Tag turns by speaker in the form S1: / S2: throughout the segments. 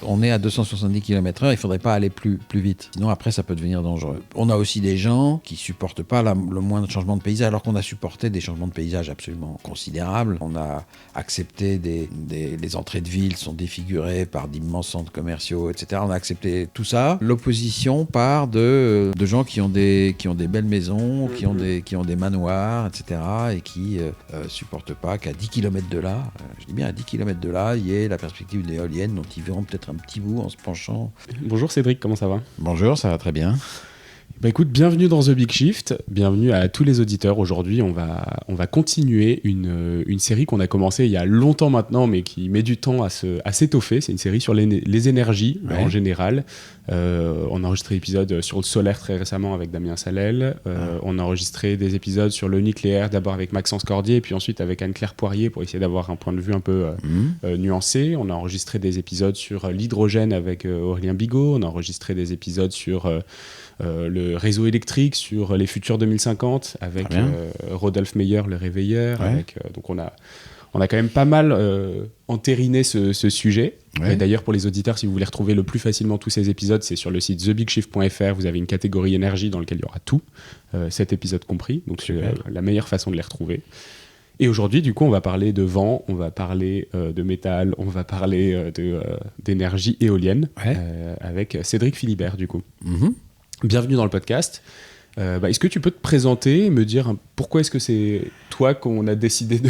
S1: on est à 270 km/h, il ne faudrait pas aller plus vite. Sinon, après, ça peut devenir dangereux. On a aussi des gens qui ne supportent pas le moindre changement de paysage, alors qu'on a supporté des changements de paysage absolument considérables. On a accepté les entrées de ville sont défigurées par d'immenses centres commerciaux, etc. On a accepté tout ça. L'opposition part de gens qui ont des belles maisons, qui ont des manoirs, etc. et qui supportent pas qu'à 10 km de là, je dis bien à 10 km de là, il y ait la perspective de l'éolienne dont ils verront peut-être un petit bout en se penchant.
S2: Bonjour Cédric, comment ça va ?
S1: Bonjour, ça va très bien.
S2: Bah écoute, bienvenue dans The Big Shift, bienvenue à tous les auditeurs. Aujourd'hui, on va continuer une série qu'on a commencée il y a longtemps maintenant, mais qui met du temps à s'étoffer. C'est une série sur les énergies en général. On a enregistré l'épisode sur le solaire très récemment avec Damien Salel. On a enregistré des épisodes sur le nucléaire, d'abord avec Maxence Cordier, et puis ensuite avec Anne-Claire Poirier pour essayer d'avoir un point de vue un peu nuancé. On a enregistré des épisodes sur l'hydrogène avec Aurélien Bigot. On a enregistré des épisodes sur le réseau électrique, sur les futurs 2050 avec Rodolphe Meyer, le réveilleur. Donc on a quand même pas mal entériné ce sujet. Et d'ailleurs, pour les auditeurs, si vous voulez retrouver le plus facilement tous ces épisodes, c'est sur le site thebigshift.fr. Vous avez une catégorie énergie dans laquelle il y aura tout, cet épisode compris. Donc c'est la meilleure façon de les retrouver. Et aujourd'hui, du coup, on va parler de vent, on va parler de métal, on va parler d'énergie éolienne avec Cédric Philibert, du coup. Bienvenue dans le podcast. Est-ce que tu peux te présenter et me dire pourquoi est-ce que c'est toi qu'on a décidé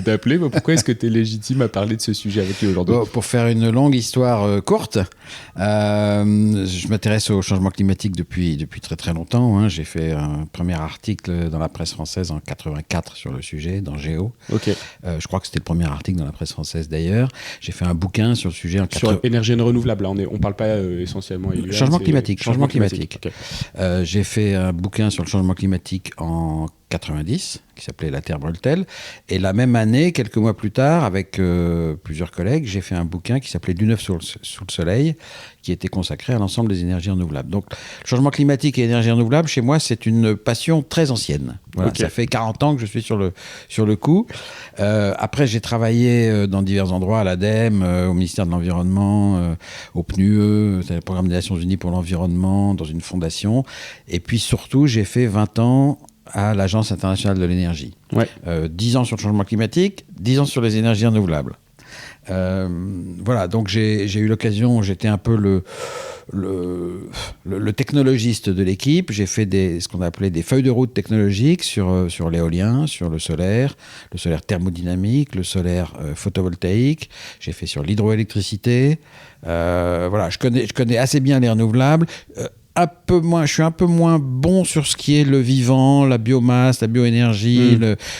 S2: d'appeler, pourquoi est-ce que tu es légitime à parler de ce sujet avec nous aujourd'hui ?
S1: Pour faire une longue histoire courte, je m'intéresse au changement climatique depuis très très longtemps. J'ai fait un premier article dans la presse française en 84 sur le sujet, dans Géo. Je crois que c'était le premier article dans la presse française d'ailleurs. J'ai fait un bouquin sur le sujet
S2: sur énergie renouvelable. Là, on parle pas essentiellement éolienne.
S1: Changement climatique. J'ai fait un bouquin sur le changement climatique en 90, qui s'appelait La Terre brûle-t-elle. Et la même année, quelques mois plus tard, avec plusieurs collègues, j'ai fait un bouquin qui s'appelait Du neuf sous le soleil, qui était consacré à l'ensemble des énergies renouvelables. Donc, le changement climatique et énergie renouvelable, chez moi, c'est une passion très ancienne. Voilà, ça fait 40 ans que je suis sur le coup. Après, j'ai travaillé dans divers endroits, à l'ADEME, au ministère de l'Environnement, au PNUE, c'est le Programme des Nations Unies pour l'Environnement, dans une fondation. Et puis, surtout, j'ai fait 20 ans à l'Agence internationale de l'énergie. 10 ans sur le changement climatique, 10 ans sur les énergies renouvelables. Donc j'ai eu l'occasion, j'étais un peu le technologiste de l'équipe. J'ai fait ce qu'on appelait des feuilles de route technologiques sur l'éolien, sur le solaire thermodynamique, le solaire photovoltaïque. J'ai fait sur l'hydroélectricité. Je connais assez bien les renouvelables. Je suis un peu moins bon sur ce qui est le vivant, la biomasse, la bioénergie.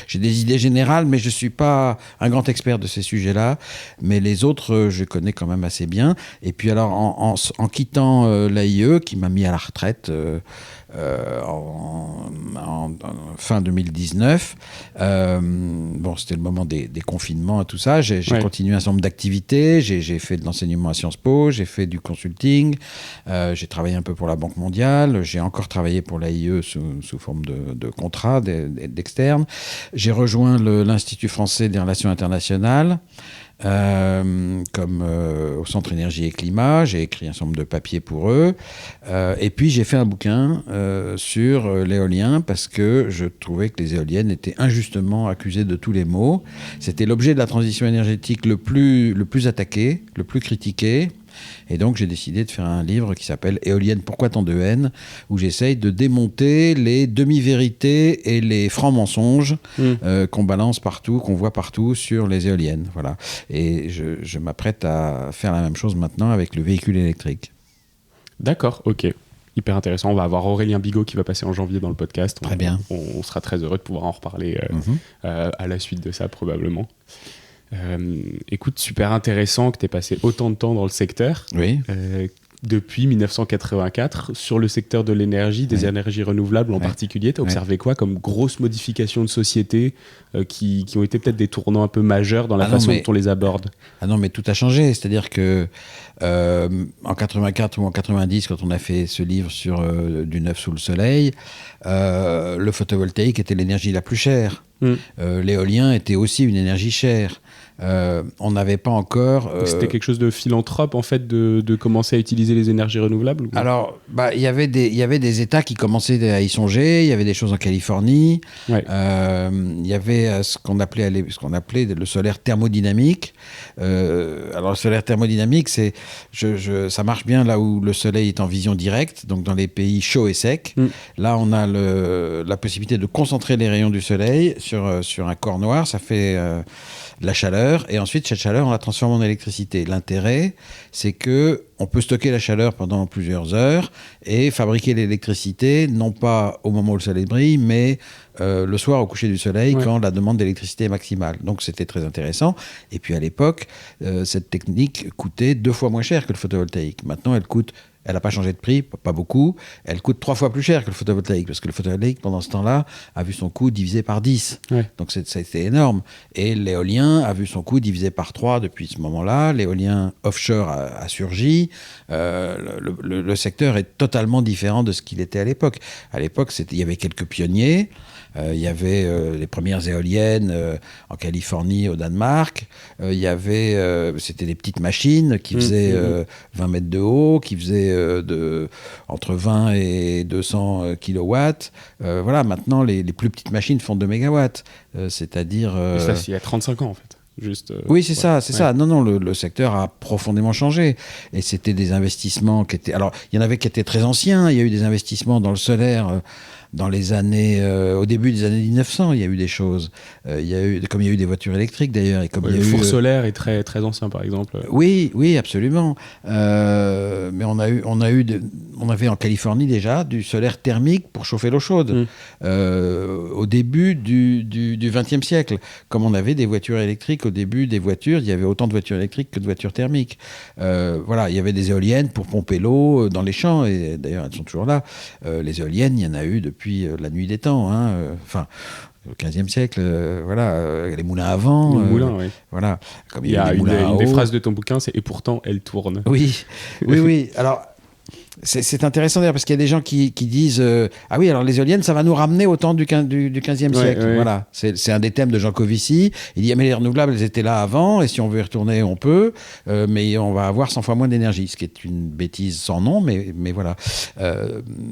S1: J'ai des idées générales, mais je ne suis pas un grand expert de ces sujets-là. Mais les autres, je connais quand même assez bien. Et puis alors, en quittant l'AIE, qui m'a mis à la retraite en fin 2019, c'était le moment des confinements et tout ça. J'ai continué un certain nombre d'activités. J'ai fait de l'enseignement à Sciences Po, j'ai fait du consulting, j'ai travaillé un peu pour la Banque mondiale, j'ai encore travaillé pour l'AIE sous forme de contrat d'externe. J'ai rejoint l'Institut français des relations internationales, au Centre Énergie et Climat. J'ai écrit un certain nombre de papiers pour eux. Et puis j'ai fait un bouquin sur l'éolien parce que je trouvais que les éoliennes étaient injustement accusées de tous les maux. C'était l'objet de la transition énergétique le plus attaqué, le plus critiqué. Et donc, j'ai décidé de faire un livre qui s'appelle « Éolienne, pourquoi tant de haine ?», où j'essaye de démonter les demi-vérités et les francs mensonges qu'on balance partout, qu'on voit partout sur les éoliennes. Voilà. Et je m'apprête à faire la même chose maintenant avec le véhicule électrique.
S2: D'accord, ok. Hyper intéressant. On va avoir Aurélien Bigot qui va passer en janvier dans le podcast.
S1: Très bien.
S2: On sera très heureux de pouvoir en reparler à la suite de ça, probablement. Écoute, super intéressant que tu aies passé autant de temps dans le secteur.
S1: Oui.
S2: Depuis 1984, sur le secteur de l'énergie, des énergies renouvelables en particulier, tu as observé quoi comme grosses modifications de société qui ont été peut-être des tournants un peu majeurs dans la façon dont on les aborde ?
S1: Ah non, mais tout a changé. C'est-à-dire que en 84 ou en 90, quand on a fait ce livre sur du neuf sous le soleil, le photovoltaïque était l'énergie la plus chère. L'éolien était aussi une énergie chère. On n'avait pas encore...
S2: C'était quelque chose de philanthrope, en fait, de commencer à utiliser les énergies renouvelables?
S1: Alors, il y avait des États qui commençaient à y songer. Il y avait des choses en Californie.
S2: Ouais.
S1: Il y avait ce qu'on appelait le solaire thermodynamique. Alors, le solaire thermodynamique, ça marche bien là où le soleil est en vision directe, donc dans les pays chauds et secs. Là, on a la possibilité de concentrer les rayons du soleil sur un corps noir. Ça fait... de la chaleur, et ensuite cette chaleur on la transforme en électricité. L'intérêt, c'est que on peut stocker la chaleur pendant plusieurs heures et fabriquer l'électricité non pas au moment où le soleil brille, mais le soir au coucher du soleil, quand la demande d'électricité est maximale. Donc c'était très intéressant. Et puis à l'époque, cette technique coûtait 2 fois moins cher que le photovoltaïque. Maintenant elle n'a pas changé de prix, pas beaucoup. Elle coûte 3 fois plus cher que le photovoltaïque, parce que le photovoltaïque, pendant ce temps-là, a vu son coût divisé par 10. Ouais. Donc ça a été énorme. Et l'éolien a vu son coût divisé par 3 depuis ce moment-là. L'éolien offshore a surgi. Le secteur est totalement différent de ce qu'il était à l'époque. À l'époque, il y avait quelques pionniers. Il y avait les premières éoliennes en Californie, au Danemark. C'était des petites machines qui faisaient 20 mètres de haut, qui faisaient entre 20 et 200 kilowatts. Voilà, maintenant, les plus petites machines font 2 mégawatts. C'est-à-dire...
S2: ça, il y a 35 ans, en fait.
S1: Oui, c'est ça. Non, le secteur a profondément changé. Et c'était des investissements qui étaient... Alors, il y en avait qui étaient très anciens. Il y a eu des investissements dans le solaire... dans les années, au début des années 1900, il y a eu des choses. Comme il y a eu des voitures électriques d'ailleurs. Et comme
S2: le four solaire est très, très ancien, par exemple.
S1: Oui, absolument. Mais on avait en Californie déjà du solaire thermique pour chauffer l'eau chaude. Au début du XXe siècle. Comme on avait des voitures électriques au début des voitures, il y avait autant de voitures électriques que de voitures thermiques. Voilà, il y avait des éoliennes pour pomper l'eau dans les champs. Et d'ailleurs, elles sont toujours là. Les éoliennes, il y en a eu depuis la nuit des temps, enfin au XVe siècle, les moulins à vent.
S2: Les moulins, oui.
S1: Voilà. Comme
S2: il y a une des phrases de ton bouquin, c'est « Et pourtant, elle tourne ».
S1: Oui. Alors, c'est intéressant d'ailleurs parce qu'il y a des gens qui disent ah oui, alors les éoliennes ça va nous ramener au temps du 15e siècle. Ouais. Voilà, c'est un des thèmes de Jean Covici. Il dit mais les renouvelables elles étaient là avant et si on veut y retourner on peut, mais on va avoir 100 fois moins d'énergie, ce qui est une bêtise sans nom, mais voilà,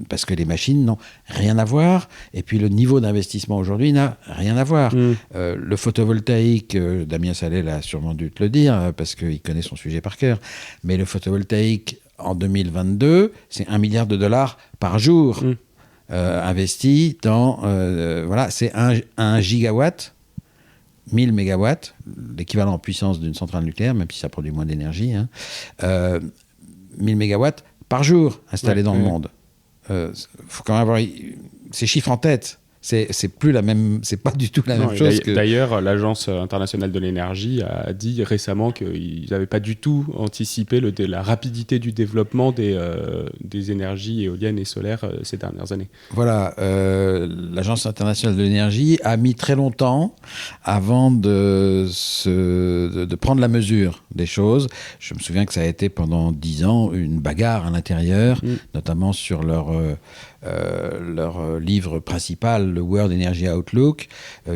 S1: parce que les machines n'ont rien à voir et puis le niveau d'investissement aujourd'hui n'a rien à voir. Le photovoltaïque, Damien Salel a sûrement dû te le dire parce qu'il connaît son sujet par cœur, mais le photovoltaïque en 2022, c'est $1 milliard par jour investi dans... c'est 1 gigawatt, 1000 mégawatts, l'équivalent en puissance d'une centrale nucléaire, même si ça produit moins d'énergie, 1000 mégawatts par jour installés dans le monde. Faut quand même avoir ces chiffres en tête. C'est pas du tout la même chose.
S2: D'ailleurs, l'Agence internationale de l'énergie a dit récemment qu'ils n'avaient pas du tout anticipé la rapidité du développement des énergies éoliennes et solaires ces dernières années.
S1: Voilà, l'Agence internationale de l'énergie a mis très longtemps avant de prendre la mesure des choses. Je me souviens que ça a été pendant 10 ans une bagarre à l'intérieur, notamment sur leur livre principal, le World Energy Outlook,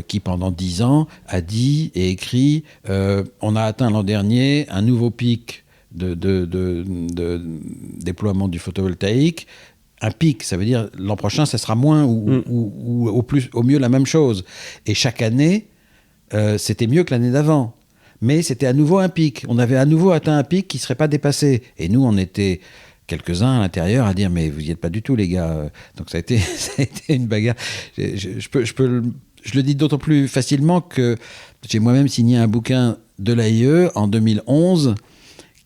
S1: qui pendant 10 ans a dit et écrit on a atteint l'an dernier un nouveau pic de déploiement du photovoltaïque. Un pic, ça veut dire l'an prochain, ça sera moins ou au mieux la même chose. Et chaque année, c'était mieux que l'année d'avant. Mais c'était à nouveau un pic. On avait à nouveau atteint un pic qui ne serait pas dépassé. Et nous, on était... quelques-uns à l'intérieur à dire mais vous n'y êtes pas du tout les gars, donc ça a été une bagarre. Je le dis d'autant plus facilement que j'ai moi-même signé un bouquin de l'AIE en 2011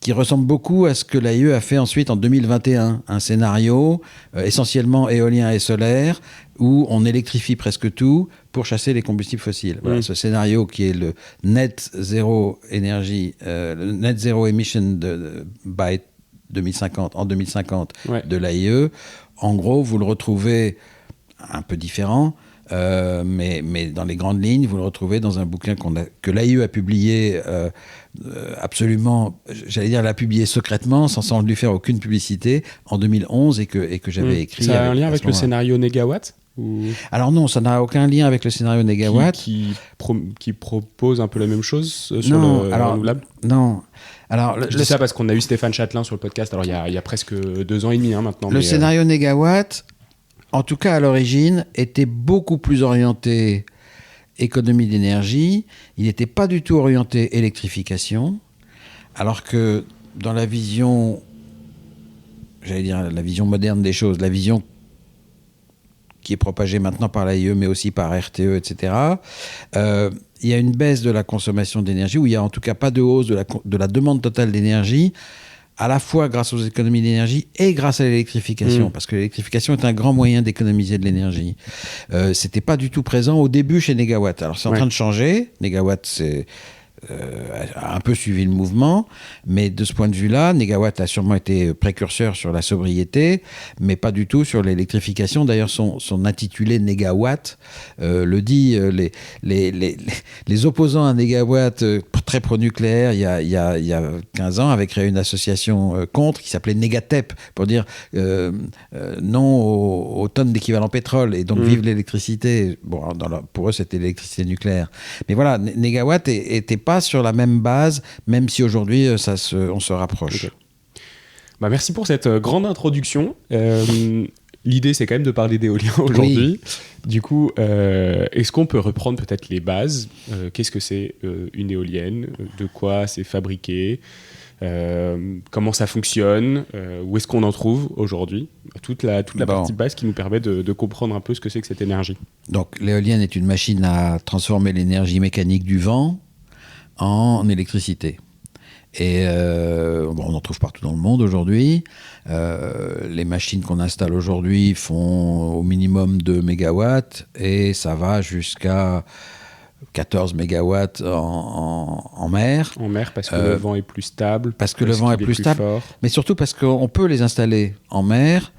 S1: qui ressemble beaucoup à ce que l'AIE a fait ensuite en 2021, un scénario essentiellement éolien et solaire où on électrifie presque tout pour chasser les combustibles fossiles. Voilà, ce scénario qui est le Net Zero Energy, le Net Zero Emission by 2050, en 2050 de l'AIE. En gros, vous le retrouvez un peu différent, mais dans les grandes lignes, vous le retrouvez dans un bouquin que l'AIE a publié absolument, j'allais dire, elle a publié secrètement, sans lui faire aucune publicité, en 2011, et que j'avais écrit.
S2: Ça a un lien avec le scénario Négawatt ?
S1: Alors non, ça n'a aucun lien avec le scénario Négawatt.
S2: Qui propose un peu la même chose sur le renouvelable.
S1: Non. Alors,
S2: je dis ça parce qu'on a eu Stéphane Châtelain sur le podcast, alors il y a presque 2 ans et demi maintenant.
S1: Le scénario Négawatt, en tout cas à l'origine, était beaucoup plus orienté économie d'énergie. Il n'était pas du tout orienté électrification. Alors que dans la vision, j'allais dire la vision moderne des choses, la vision qui est propagée maintenant par l'AIE, mais aussi par RTE, etc., il y a une baisse de la consommation d'énergie, où il n'y a en tout cas pas de hausse de la demande totale d'énergie, à la fois grâce aux économies d'énergie et grâce à l'électrification, parce que l'électrification est un grand moyen d'économiser de l'énergie. C'était pas du tout présent au début chez Négawatt. Alors c'est en train de changer. Négawatt, a un peu suivi le mouvement, mais de ce point de vue-là, Négawatt a sûrement été précurseur sur la sobriété, mais pas du tout sur l'électrification. D'ailleurs, son intitulé Négawatt le dit. Les opposants à Négawatt, très pro-nucléaire, il y a 15 ans, avaient créé une association contre qui s'appelait Négatep, pour dire non aux tonnes d'équivalent pétrole, et donc vive l'électricité. Bon, pour eux, c'était l'électricité nucléaire. Mais voilà, Négawatt était pas sur la même base, même si aujourd'hui on se rapproche.
S2: Okay. Merci pour cette grande introduction. L'idée, c'est quand même de parler d'éolien aujourd'hui. Oui. Du coup, est-ce qu'on peut reprendre peut-être les bases ? Qu'est-ce que c'est une éolienne ? De quoi c'est fabriqué ? Comment ça fonctionne ? Où est-ce qu'on en trouve aujourd'hui ? Toute la partie base qui nous permet de comprendre un peu ce que c'est que cette énergie.
S1: Donc, l'éolienne est une machine à transformer l'énergie mécanique du vent en électricité. Et on en trouve partout dans le monde aujourd'hui. Les machines qu'on installe aujourd'hui font au minimum 2 mégawatts et ça va jusqu'à 14 mégawatts en mer.
S2: En mer, parce que le vent est plus stable.
S1: Parce que le vent est plus stable, fort. Mais surtout parce qu'on peut les installer en mer.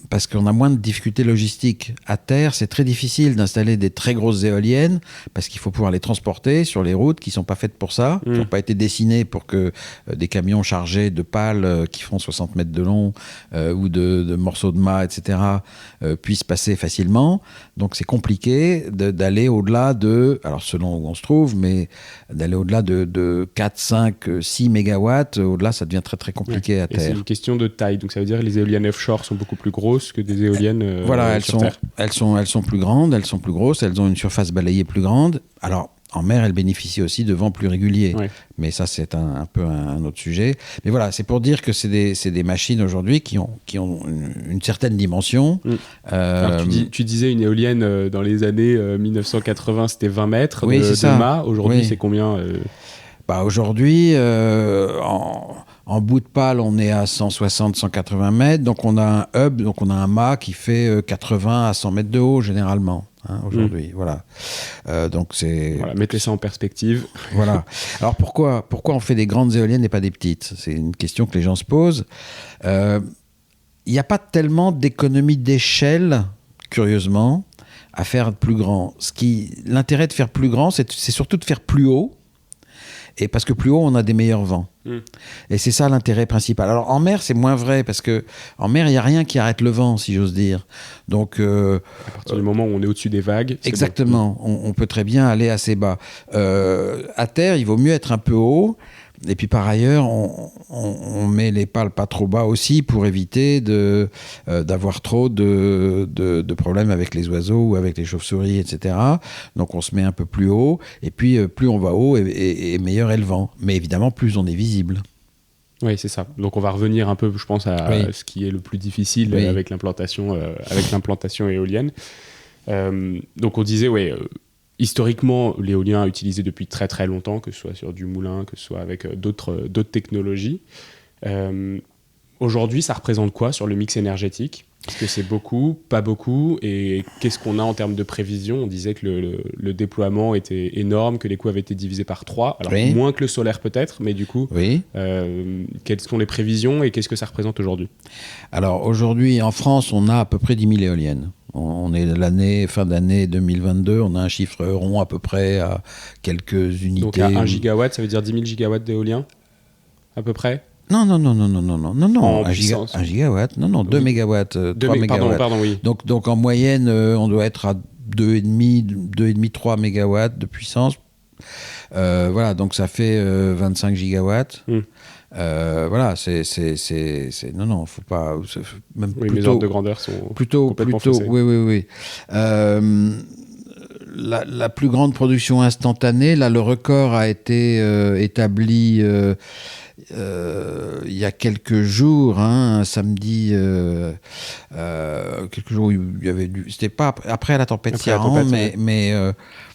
S1: Parce qu'on a moins de difficultés logistiques. À terre, c'est très difficile d'installer des très grosses éoliennes parce qu'il faut pouvoir les transporter sur les routes qui ne sont pas faites pour ça, qui n'ont pas été dessinées pour que des camions chargés de pales qui font 60 mètres de long ou de morceaux de mât, etc., puissent passer facilement. Donc c'est compliqué d'aller au-delà de, alors selon où on se trouve, mais d'aller au-delà de 4, 5, 6 mégawatts. Au-delà, ça devient très très compliqué à terre. Et
S2: c'est une question de taille. Donc ça veut dire que les éoliennes offshore sont beaucoup plus grosses que des éoliennes
S1: voilà,
S2: sur terre.
S1: Elles sont plus grandes, elles sont plus grosses, elles ont une surface balayée plus grande. Alors, en mer, elles bénéficient aussi de vents plus réguliers. Ouais. Mais ça, c'est un peu un autre sujet. Mais voilà, c'est pour dire que c'est des machines aujourd'hui qui ont une certaine dimension.
S2: Alors, tu disais une éolienne dans les années 1980, c'était 20 mètres de mât. Aujourd'hui, c'est combien
S1: aujourd'hui, en bout de pale, on est à 160-180 mètres. Donc, on a un hub, donc on a un mât qui fait 80 à 100 mètres de haut, généralement, aujourd'hui. Voilà. Donc, c'est...
S2: Voilà, mettez ça en perspective.
S1: Voilà. Alors, pourquoi on fait des grandes éoliennes et pas des petites ? C'est une question que les gens se posent. Il n'y a pas tellement d'économie d'échelle, curieusement, à faire plus grand. L'intérêt de faire plus grand, c'est surtout de faire plus haut. Et parce que plus haut, on a des meilleurs vents. Et c'est ça l'intérêt principal. Alors en mer, c'est moins vrai, parce qu'en mer, il n'y a rien qui arrête le vent, si j'ose dire. Donc,
S2: à partir du moment où on est au-dessus des vagues,
S1: exactement, bon. On peut très bien aller assez bas. À terre, il vaut mieux être un peu haut. Et puis par ailleurs, on met les pales pas trop bas aussi pour éviter d'avoir trop de problèmes avec les oiseaux ou avec les chauves-souris, etc. Donc on se met un peu plus haut, et puis plus on va haut et meilleur est le vent. Mais évidemment, plus on est visible.
S2: Oui, c'est ça. Donc on va revenir un peu, je pense, à ce qui est le plus difficile avec l'implantation éolienne. Donc on disait, historiquement, l'éolien est utilisé depuis très très longtemps, que ce soit sur du moulin, que ce soit avec d'autres technologies. Aujourd'hui, ça représente quoi sur le mix énergétique ? Est-ce que c'est beaucoup, pas beaucoup ? Et qu'est-ce qu'on a en termes de prévision ? On disait que le déploiement était énorme, que les coûts avaient été divisés par 3. Alors moins que le solaire peut-être, mais du coup, quelles sont les prévisions et qu'est-ce que ça représente aujourd'hui ?
S1: Alors aujourd'hui, en France, on a à peu près 10 000 éoliennes. On est fin d'année 2022, on a un chiffre rond à peu près à quelques unités.
S2: Donc à 1 gigawatt, ça veut dire 10 000 gigawatts d'éolien, à peu près ?
S1: Non,
S2: En
S1: un
S2: puissance.
S1: gigawatt, non, 2
S2: Oui.
S1: mégawatts, 3 mégawatts.
S2: Pardon, oui.
S1: Donc en moyenne, on doit être à 2,5, 3 mégawatts de puissance. Voilà, donc ça fait 25 gigawatts. Voilà, non, faut pas. Même
S2: Oui,
S1: plutôt,
S2: mes ordres de grandeur sont complètement faussés.
S1: oui. La plus grande production instantanée, là, le record a été établi il y a quelques jours, un samedi, quelques jours où il y avait c'était pas après la tempête
S2: Après la
S1: Ciarán,
S2: tempête,
S1: mais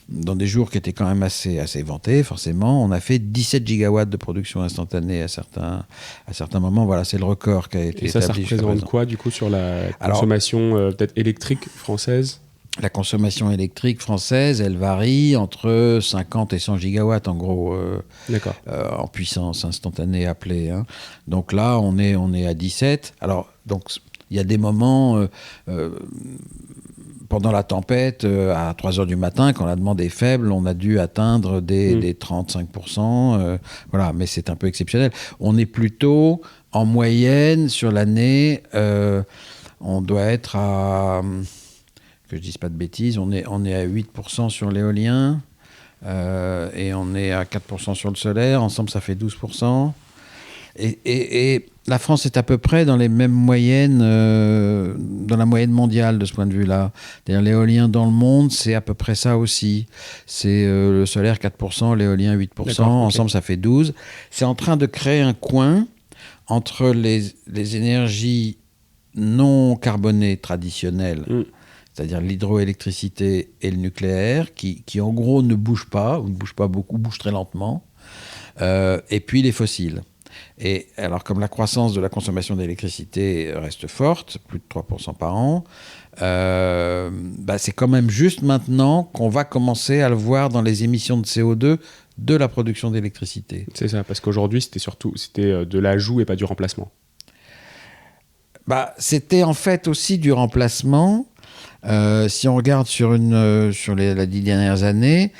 S1: dans des jours qui étaient quand même assez vantés, forcément, on a fait 17 gigawatts de production instantanée à certains moments. Voilà, c'est le record qui a été
S2: Et ça
S1: établi jusqu'à
S2: représente
S1: présent.
S2: quoi, du coup, sur la
S1: Alors,
S2: consommation peut-être électrique française?
S1: La consommation électrique française, elle varie entre 50 et 100 gigawatts, en gros,
S2: D'accord.
S1: en puissance instantanée appelée. Hein. Donc là, on est à 17. Alors, donc, il y a des moments, pendant la tempête, à 3 heures du matin, quand la demande est faible, on a dû atteindre des 35%. Voilà, mais c'est un peu exceptionnel. On est plutôt, en moyenne, sur l'année, on doit être à... que je dise pas de bêtises, on est à 8% sur l'éolien et on est à 4% sur le solaire. Ensemble, ça fait 12%. Et la France est à peu près dans les mêmes moyennes, dans la moyenne mondiale de ce point de vue-là. C'est-à-dire l'éolien dans le monde, c'est à peu près ça aussi. C'est le solaire 4%, l'éolien 8%.
S2: D'accord,
S1: Ensemble, ça fait 12%. C'est en train de créer un coin entre les énergies non carbonées traditionnelles, c'est-à-dire l'hydroélectricité et le nucléaire, qui en gros ne bougent pas, ou ne bougent pas beaucoup, bougent très lentement, et puis les fossiles. Et alors, comme la croissance de la consommation d'électricité reste forte, plus de 3% par an, c'est quand même juste maintenant qu'on va commencer à le voir dans les émissions de CO2 de la production d'électricité.
S2: C'est ça, parce qu'aujourd'hui, c'était de l'ajout et pas du remplacement.
S1: C'était en fait aussi du remplacement. Si on regarde sur les 10 dernières années,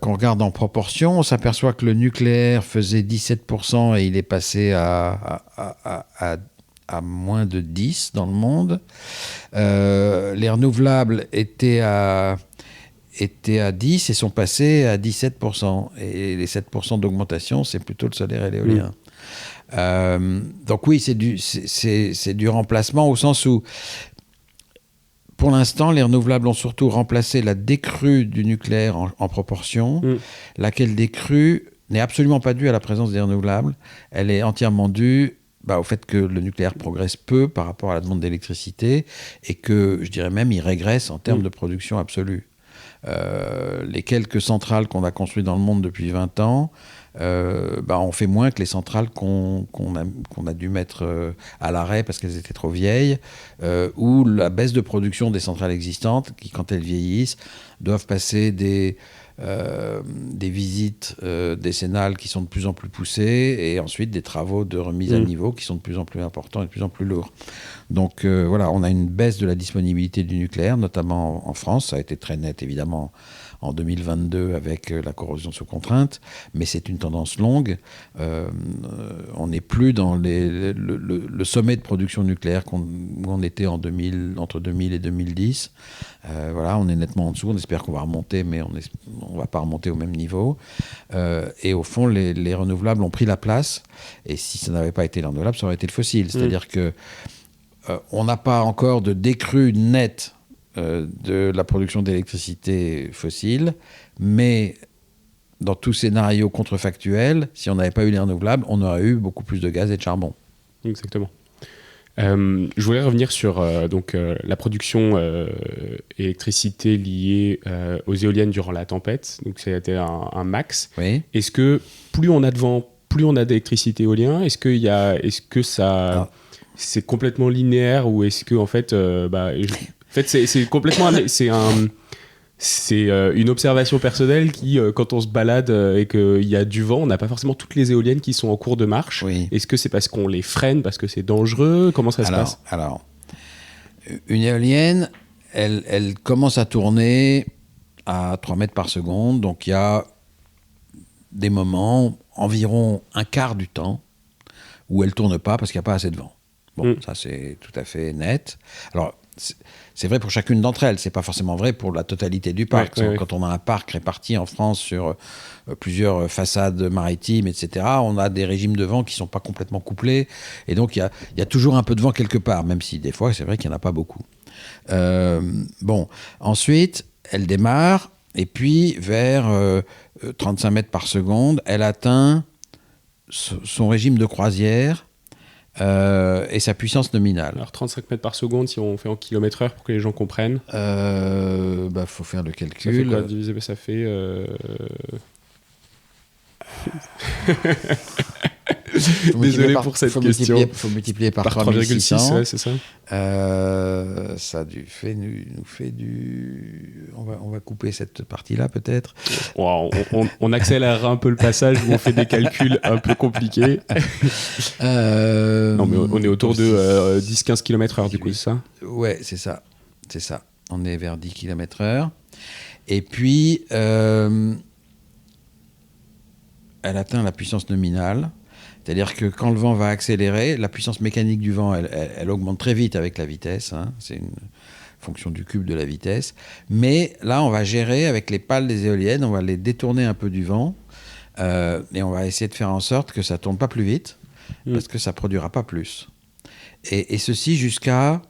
S1: qu'on regarde en proportion, on s'aperçoit que le nucléaire faisait 17% et il est passé à moins de 10% dans le monde. Les renouvelables étaient à 10% et sont passés à 17%. Et les 7% d'augmentation, c'est plutôt le solaire et l'éolien. Donc oui, c'est du remplacement au sens où, pour l'instant, les renouvelables ont surtout remplacé la décrue du nucléaire en proportion, laquelle décrue n'est absolument pas due à la présence des renouvelables. Elle est entièrement due au fait que le nucléaire progresse peu par rapport à la demande d'électricité et que, je dirais même, il régresse en termes de production absolue. Les quelques centrales qu'on a construites dans le monde depuis 20 ans, on fait moins que les centrales qu'on a dû mettre à l'arrêt parce qu'elles étaient trop vieilles, ou la baisse de production des centrales existantes qui, quand elles vieillissent, doivent passer des visites décennales qui sont de plus en plus poussées et ensuite des travaux de remise à niveau qui sont de plus en plus importants et de plus en plus lourds. Donc voilà, on a une baisse de la disponibilité du nucléaire, notamment en France. Ça a été très net, évidemment, en 2022 avec la corrosion sous contrainte, mais c'est une tendance longue. On n'est plus dans le sommet de production nucléaire où on était entre 2000 et 2010. Voilà, on est nettement en dessous. On espère qu'on va remonter, mais on ne va pas remonter au même niveau. Et au fond, les renouvelables ont pris la place. Et si ça n'avait pas été les renouvelables, ça aurait été le fossile. C'est-à-dire que on n'a pas encore de décrue nette de la production d'électricité fossile, mais dans tout scénario contrefactuel, si on n'avait pas eu les renouvelables, on aurait eu beaucoup plus de gaz et de charbon.
S2: Exactement. Je voulais revenir sur la production électricité liée aux éoliennes durant la tempête. Donc ça a été un max.
S1: Oui.
S2: Est-ce que plus on a de vent, plus on a d'électricité éolienne? Est-ce que ça c'est complètement linéaire ou est-ce que en fait c'est complètement c'est une observation personnelle qui, quand on se balade et qu'il y a du vent, on n'a pas forcément toutes les éoliennes qui sont en cours de marche.
S1: Oui.
S2: Est-ce que c'est parce qu'on les freine, parce que c'est dangereux? Comment ça se passe?
S1: Alors, une éolienne, elle commence à tourner à 3 mètres par seconde. Donc, il y a des moments, environ un quart du temps, ou elles ne tournent pas parce qu'il n'y a pas assez de vent. Bon, ça c'est tout à fait net. Alors, c'est vrai pour chacune d'entre elles, c'est pas forcément vrai pour la totalité du parc. Quand on a un parc réparti en France sur plusieurs façades maritimes, etc., on a des régimes de vent qui sont pas complètement couplés, et donc il y a toujours un peu de vent quelque part, même si des fois c'est vrai qu'il n'y en a pas beaucoup. Bon, ensuite, elle démarre, et puis vers 35 mètres par seconde, elle atteint son régime de croisière, et sa puissance nominale.
S2: Alors 35 mètres par seconde, si on fait en km/h pour que les gens comprennent.
S1: Faut faire le calcul.
S2: Ça fait quoi divisé, ça fait... Désolé pour cette question.
S1: Il faut multiplier par 3,6.
S2: Ouais, c'est ça.
S1: Ça nous fait du... On va couper cette partie-là, peut-être.
S2: On accélérera un peu le passage où on fait des calculs un peu compliqués. Non, mais on est autour de 10-15 km/h, du coup, c'est ça ?
S1: Ouais, c'est ça. On est vers 10 km/h. Et puis, elle atteint la puissance nominale. C'est-à-dire que quand le vent va accélérer, la puissance mécanique du vent, elle augmente très vite avec la vitesse. Hein. C'est une fonction du cube de la vitesse. Mais là, on va gérer avec les pales des éoliennes, on va les détourner un peu du vent, et on va essayer de faire en sorte que ça ne tourne pas plus vite, parce que ça ne produira pas plus. Et ceci jusqu'à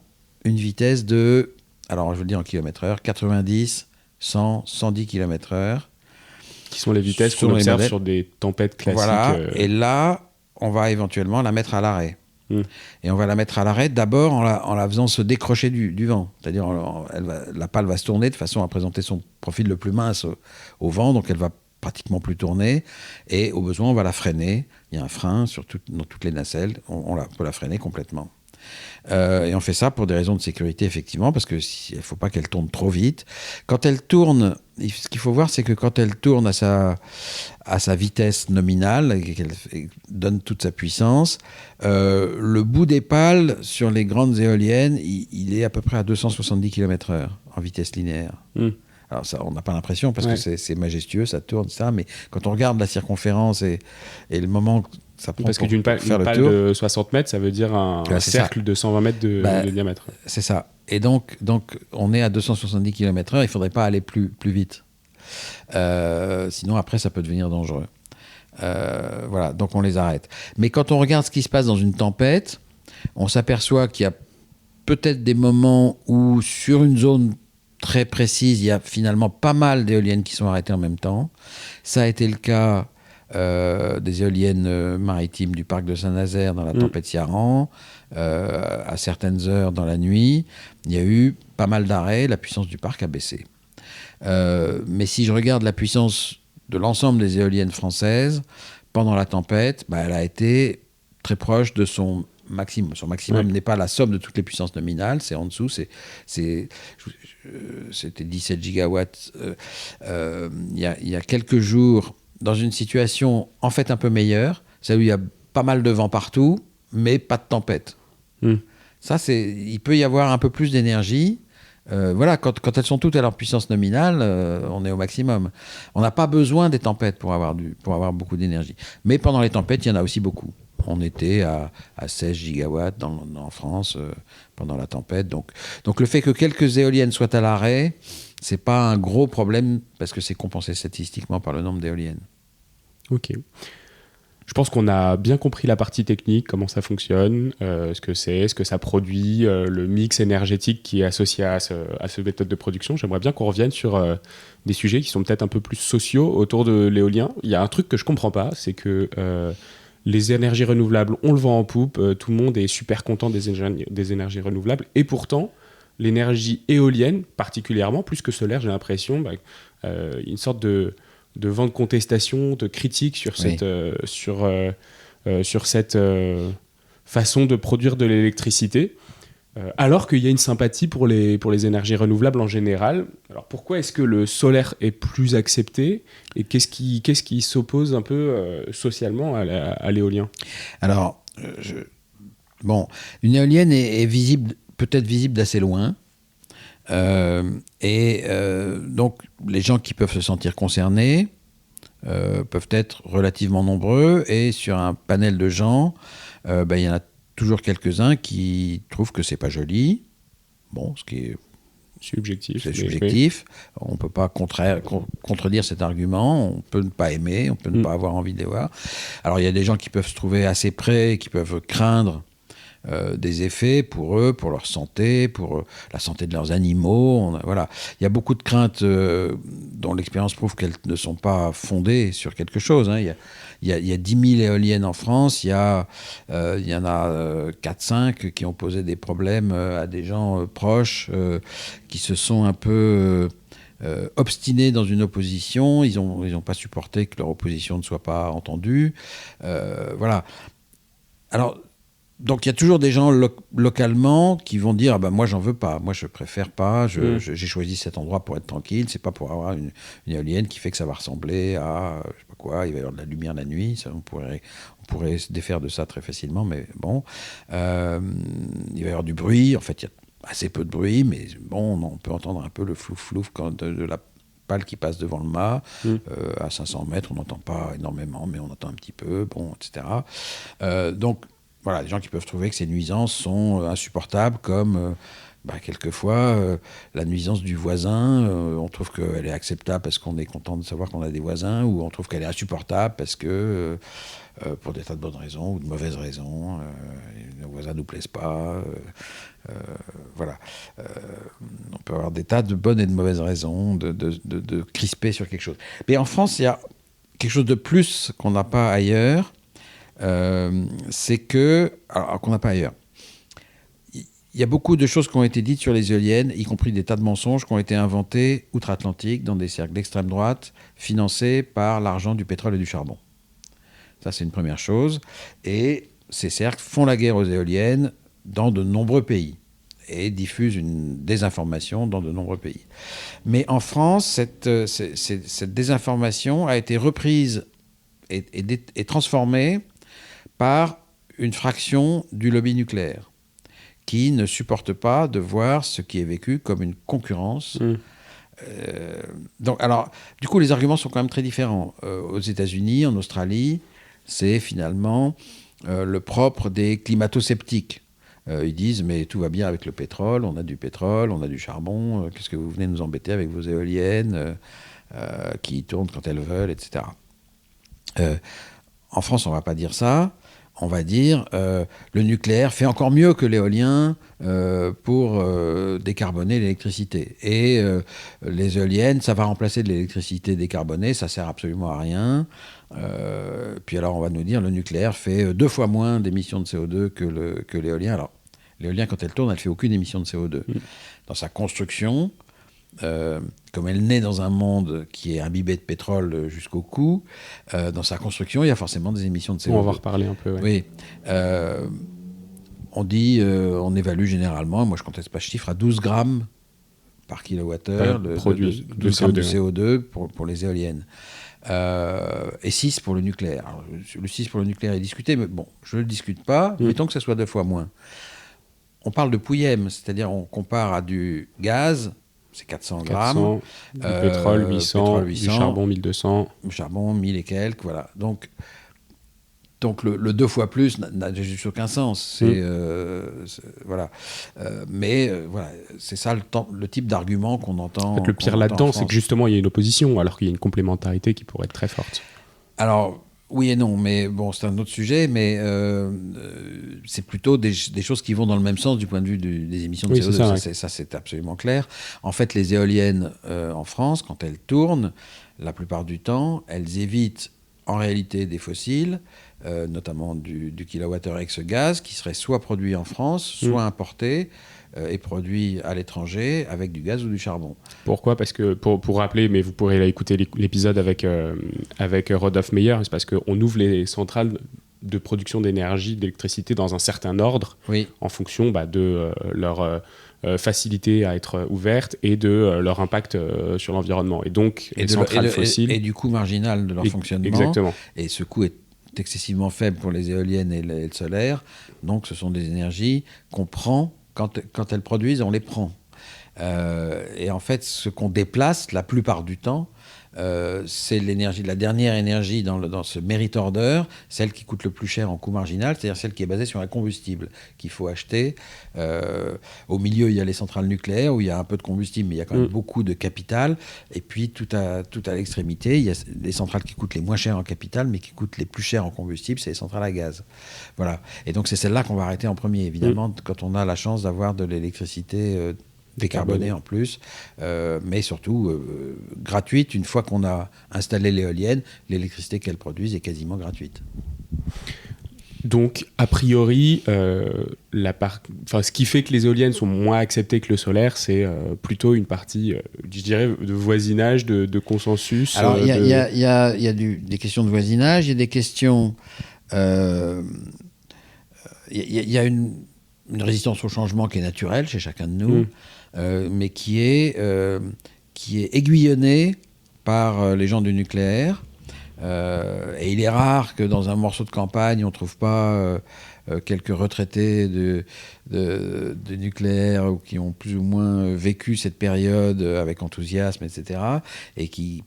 S1: une vitesse de, alors je veux le dire en km/h, 90, 100, 110 km/h.
S2: Qui sont les vitesses qu'on observe sur des tempêtes classiques.
S1: Voilà, et là, on va éventuellement la mettre à l'arrêt. Et on va la mettre à l'arrêt d'abord en la faisant se décrocher du vent. C'est-à-dire, la pale va se tourner de façon à présenter son profil le plus mince au vent, donc elle va pratiquement plus tourner, et au besoin, on va la freiner. Il y a un frein dans toutes les nacelles, on peut la freiner complètement. Et on fait ça pour des raisons de sécurité, effectivement, parce qu'il ne faut pas qu'elle tourne trop vite. Quand elle tourne, ce qu'il faut voir, c'est que quand elle tourne à sa vitesse nominale, et qu'elle donne toute sa puissance, le bout des pales sur les grandes éoliennes, il est à peu près à 270 km/h en vitesse linéaire. Alors ça, on n'a pas l'impression parce que c'est majestueux, ça tourne, ça, mais quand on regarde la circonférence et le moment que ça prend
S2: parce que d'une pale de 60 mètres, ça veut dire un cercle de 120 mètres de diamètre.
S1: C'est ça. Et donc, on est à 270 km/h, il ne faudrait pas aller plus vite. Sinon, après, ça peut devenir dangereux. Voilà, donc on les arrête. Mais quand on regarde ce qui se passe dans une tempête, on s'aperçoit qu'il y a peut-être des moments où, sur une zone très précise, il y a finalement pas mal d'éoliennes qui sont arrêtées en même temps. Ça a été le cas des éoliennes maritimes du parc de Saint-Nazaire dans la tempête Ciarán. À certaines heures dans la nuit, il y a eu pas mal d'arrêts, la puissance du parc a baissé. Mais si je regarde la puissance de l'ensemble des éoliennes françaises, pendant la tempête, elle a été très proche de son maximum. Son maximum n'est pas la somme de toutes les puissances nominales, c'est en dessous, c'était 17 gigawatts. Il y a quelques jours, dans une situation en fait un peu meilleure, c'est où il y a pas mal de vent partout, mais pas de tempête. Ça, il peut y avoir un peu plus d'énergie. Voilà, quand elles sont toutes à leur puissance nominale, on est au maximum. On n'a pas besoin des tempêtes pour avoir beaucoup d'énergie. Mais pendant les tempêtes, il y en a aussi beaucoup. On était à 16 gigawatts en France pendant la tempête. Donc le fait que quelques éoliennes soient à l'arrêt, c'est pas un gros problème parce que c'est compensé statistiquement par le nombre d'éoliennes. Ok.
S2: Je pense qu'on a bien compris la partie technique, comment ça fonctionne, ce que ça produit, le mix énergétique qui est associé à cette méthode de production. J'aimerais bien qu'on revienne sur des sujets qui sont peut-être un peu plus sociaux autour de l'éolien. Il y a un truc que je ne comprends pas, c'est que les énergies renouvelables, on le vend en poupe, tout le monde est super content des énergies renouvelables, et pourtant, l'énergie éolienne, particulièrement, plus que solaire, j'ai l'impression, une sorte de vent de contestation, de critique sur cette façon de produire de l'électricité, alors qu'il y a une sympathie pour les énergies renouvelables en général. Alors pourquoi est-ce que le solaire est plus accepté et qu'est-ce qui s'oppose un peu socialement à l'éolien ?
S1: Alors, une éolienne est peut-être visible d'assez loin. Donc, les gens qui peuvent se sentir concernés peuvent être relativement nombreux, et sur un panel de gens, il y en a toujours quelques-uns qui trouvent que c'est pas joli. Bon, ce qui est
S2: subjectif.
S1: C'est subjectif. On ne peut pas contredire cet argument. On peut ne pas aimer, on peut ne pas avoir envie de les voir. Alors, il y a des gens qui peuvent se trouver assez près, qui peuvent craindre des effets pour eux, pour leur santé, pour la santé de leurs animaux. Voilà. Il y a beaucoup de craintes dont l'expérience prouve qu'elles ne sont pas fondées sur quelque chose. Hein. Il y a 10 000 éoliennes en France, il y en a 4-5 qui ont posé des problèmes à des gens proches, qui se sont un peu obstinés dans une opposition. Ils ont pas supporté que leur opposition ne soit pas entendue. Voilà. Alors, donc il y a toujours des gens localement qui vont dire ah ben moi j'en veux pas, moi je préfère pas, j'ai choisi cet endroit pour être tranquille, c'est pas pour avoir une éolienne qui fait que ça va ressembler à je sais pas quoi, il va y avoir de la lumière la nuit, ça, on pourrait se défaire de ça très facilement, mais bon, il va y avoir du bruit, en fait il y a assez peu de bruit, mais bon on peut entendre un peu le flouf-flouf de la pale qui passe devant le mât, à 500 mètres on n'entend pas énormément, mais on entend un petit peu, bon, etc. Donc voilà, des gens qui peuvent trouver que ces nuisances sont insupportables, comme quelquefois la nuisance du voisin. On trouve qu'elle est acceptable parce qu'on est content de savoir qu'on a des voisins, ou on trouve qu'elle est insupportable parce que, pour des tas de bonnes raisons ou de mauvaises raisons, nos voisins ne nous plaisent pas. Voilà. On peut avoir des tas de bonnes et de mauvaises raisons de crisper sur quelque chose. Mais en France, il y a quelque chose de plus qu'on n'a pas ailleurs. C'est que, alors qu'on n'a pas ailleurs, il y a beaucoup de choses qui ont été dites sur les éoliennes, y compris des tas de mensonges qui ont été inventés outre-Atlantique dans des cercles d'extrême droite, financés par l'argent du pétrole et du charbon. Ça, c'est une première chose. Et ces cercles font la guerre aux éoliennes dans de nombreux pays et diffusent une désinformation dans de nombreux pays. Mais en France, cette désinformation a été reprise et transformée par une fraction du lobby nucléaire qui ne supporte pas de voir ce qui est vécu comme une concurrence. Donc, alors, du coup, les arguments sont quand même très différents. Aux États-Unis, en Australie, c'est finalement le propre des climato-sceptiques. Ils disent, mais tout va bien avec le pétrole, on a du pétrole, on a du charbon, qu'est-ce que vous venez nous embêter avec vos éoliennes qui tournent quand elles veulent, etc. En France, on ne va pas dire ça. On va dire le nucléaire fait encore mieux que l'éolien pour décarboner l'électricité. Et les éoliennes, ça va remplacer de l'électricité décarbonée, ça sert absolument à rien. Puis alors on va nous dire le nucléaire fait 2 fois moins d'émissions de CO2 que l'éolien. Alors l'éolien, quand elle tourne, elle fait aucune émission de CO2. Dans sa construction, comme elle naît dans un monde qui est imbibé de pétrole jusqu'au cou, dans sa construction, il y a forcément des émissions de CO2.
S2: On va reparler un peu.
S1: Ouais. Oui. On évalue généralement, moi je ne conteste pas ce chiffre, à 12 grammes par kilowattheure de CO2 pour les éoliennes. Et 6 pour le nucléaire. Alors, le 6 pour le nucléaire est discuté, mais bon, je ne le discute pas. Mettons que ça soit 2 fois moins. On parle de pouillème, c'est-à-dire on compare à du gaz, c'est 400 grammes.
S2: Du pétrole, 800, du charbon, 1200.
S1: Le charbon, 1000 et quelques, voilà. Donc le 2 fois plus n'a juste aucun sens. Voilà. Mais voilà, c'est ça le type d'argument qu'on entend.
S2: En fait, le pire là-dedans, c'est que justement, il y a une opposition, alors qu'il y a une complémentarité qui pourrait être très forte.
S1: Alors, oui et non, mais bon, c'est un autre sujet, mais c'est plutôt des choses qui vont dans le même sens du point de vue des émissions de CO2. Ça, c'est absolument clair. En fait, les éoliennes en France, quand elles tournent, la plupart du temps, elles évitent en réalité des fossiles, notamment du kilowattheure ex-gaz, qui serait soit produit en France, soit importé et produit à l'étranger avec du gaz ou du charbon.
S2: Pourquoi ? Parce que, pour rappeler, mais vous pourrez écouter l'épisode avec Rodolphe Meyer, c'est parce qu'on ouvre les centrales de production d'énergie, d'électricité dans un certain ordre, en fonction de leur facilité à être ouvertes et de leur impact sur l'environnement. Et donc, les centrales fossiles...
S1: Et du coût marginal de leur fonctionnement.
S2: Exactement.
S1: Et ce coût est excessivement faible pour les éoliennes et le solaire. Donc, ce sont des énergies qu'on prend. Quand elles produisent, on les prend. Et en fait, ce qu'on déplace, la plupart du temps, c'est l'énergie, la dernière énergie dans ce merit order, celle qui coûte le plus cher en coût marginal, c'est-à-dire celle qui est basée sur un combustible qu'il faut acheter. Au milieu, il y a les centrales nucléaires où il y a un peu de combustible, mais il y a quand même beaucoup de capital. Et puis, tout à l'extrémité, il y a les centrales qui coûtent les moins chères en capital, mais qui coûtent les plus chères en combustible, c'est les centrales à gaz. Voilà. Et donc, c'est celle-là qu'on va arrêter en premier, évidemment, quand on a la chance d'avoir de l'électricité décarbonée en plus, mais surtout gratuite. Une fois qu'on a installé l'éolienne, l'électricité qu'elle produise est quasiment gratuite.
S2: Donc, a priori, ce qui fait que les éoliennes sont moins acceptées que le solaire, c'est plutôt une partie, je dirais, de voisinage, de consensus.
S1: Alors, il y a des questions de voisinage, il y a des questions... Il y a une résistance au changement qui est naturelle chez chacun de nous, mais qui est aiguillonnée par les gens du nucléaire. Et il est rare que dans un morceau de campagne, on ne trouve pas quelques retraités de nucléaire ou qui ont plus ou moins vécu cette période avec enthousiasme, etc. Et qui